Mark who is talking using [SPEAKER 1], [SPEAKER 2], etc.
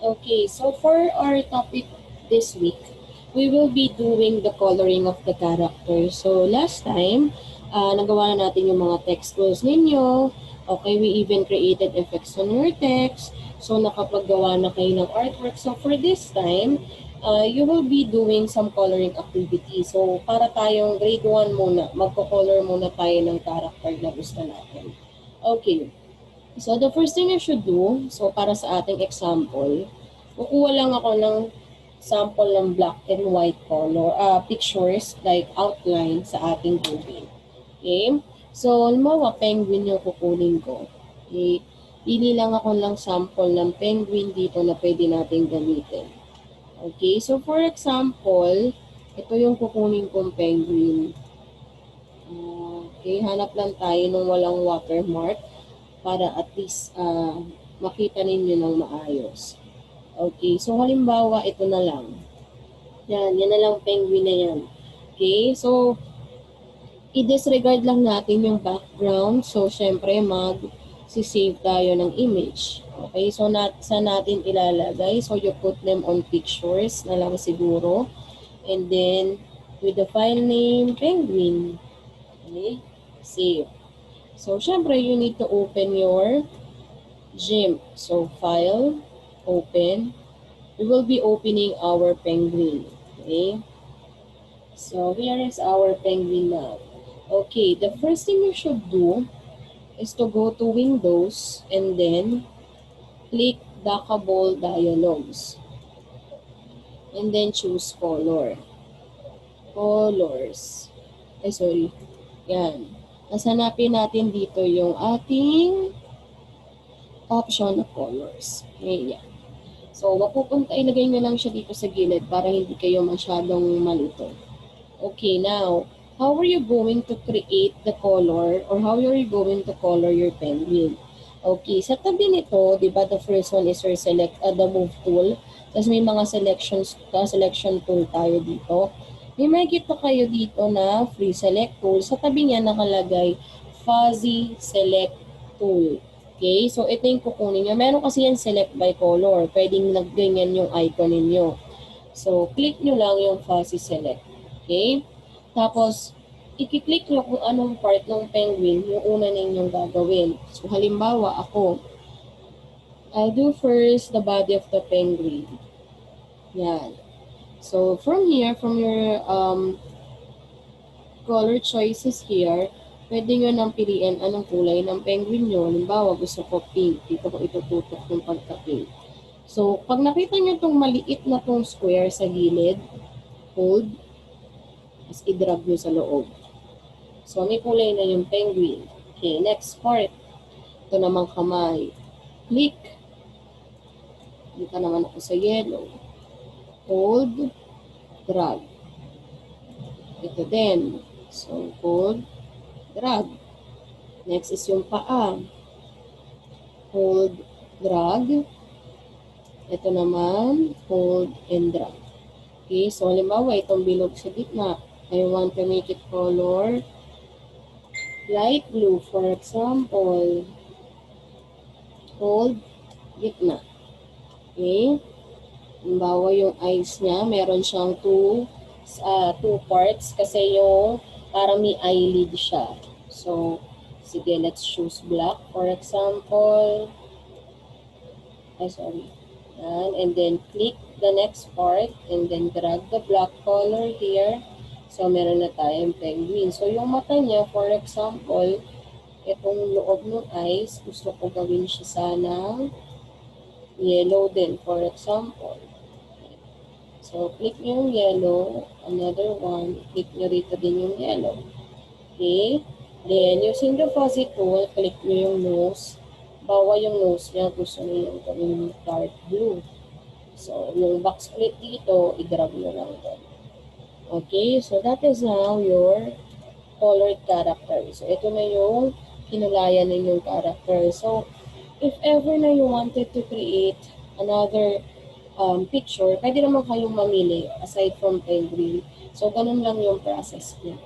[SPEAKER 1] Okay, so for our topic this week, we will be doing the coloring of the character. So last time, nagawa na natin yung mga text tools ninyo. Okay, we even created effects on your text. So nakapaggawa na kayo ng artwork. So for this time, you will be doing some coloring activity. So para tayong grade 1 muna, magko-color muna tayo ng character na gusto natin. Okay. So, the first thing you should do, so para sa ating example, kukuha lang ako ng sample ng black and white color, pictures, like outline sa ating drawing. Okay? So, halimbawa, penguin yung kukunin ko. Okay? Pili lang ako ng sample ng penguin dito na pwede natin gamitin. Okay? So, for example, ito yung kukunin kong penguin. Okay? Hanap lang tayo ng walang watermark para at least makita ninyo ng maayos. Okay, so halimbawa ito na lang. Yan na lang penguin na yan. Okay, so i-disregard lang natin yung background. So syempre mag-save tayo ng image. Okay, so saan natin ilalagay? So you put them on pictures na lang siguro. And then with the file name penguin. Okay, save. So, syempre, you need to open your GIMP. So, file, open. We will be opening our penguin. Okay? So, here is our penguin now. Okay, the first thing you should do is to go to Windows and then click Dockable Dialogs. And then choose Color. Colors. Sorry. Yan. Nasanapin natin dito yung ating option of colors. Okay, yan. So, ilagay nyo lang siya dito sa gilid para hindi kayo masyadong malito. Okay, now, how are you going to create the color or how are you going to color your penguin? Okay, sa tabi nito, di ba, the first one is your the move tool. Tapos may mga selection tool tayo dito. May makikita kayo dito na free select tool. Sa tabi niya nakalagay fuzzy select tool. Okay, so ito yung kukunin nyo. Meron kasi yan select by color. Pwedeng nagganyan yung icon ninyo. So, click nyo lang yung fuzzy select. Okay, tapos i-click nyo kung anong part ng penguin yung una ninyong gagawin. So, halimbawa ako, I'll do first the body of the penguin. Yan. So, from here, from your color choices here, pwede nyo nang piliin anong kulay ng penguin nyo. Halimbawa, gusto ko pink. Dito ko itututok yung pagka-pink. So, pag nakita nyo itong maliit na tong square sa gilid, hold, tapos i-drag nyo sa loob. So, may kulay na yung penguin. Okay, next part. Ito namang kamay. Click. Dito naman ako sa yellow. Hold, drag. Ito din. So, hold, drag. Next is yung paa. Hold, drag. Ito naman, hold and drag. Okay, so halimbawa, itong bilog sa gitna. I want to make it color light blue, for example. Hold, gitna. Okay. Halimbawa yung eyes niya, meron siyang two parts kasi yung parang may eyelid siya. So, sige, let's choose black, for example. Yan, and then click the next part and then drag the black color here. So, meron na tayong penguin. So, yung mata niya, for example, itong loob ng eyes, gusto ko gawin siya sana yellow din, for example. So, click nyo yung yellow. Another one, click nyo rito din yung yellow. Okay? Then, using the fuzzy tool, click nyo yung nose. Bawa yung nose niya, gusto nyo yung gawin dark blue. So, yung box split dito, i-grab nyo lang din. Okay? So, that is now your colored character. So, ito na yung kinulayan ninyong character. So, if ever na you wanted to create another picture, pwede naman kayong mamili aside from penguin. So, ganun lang yung process niya.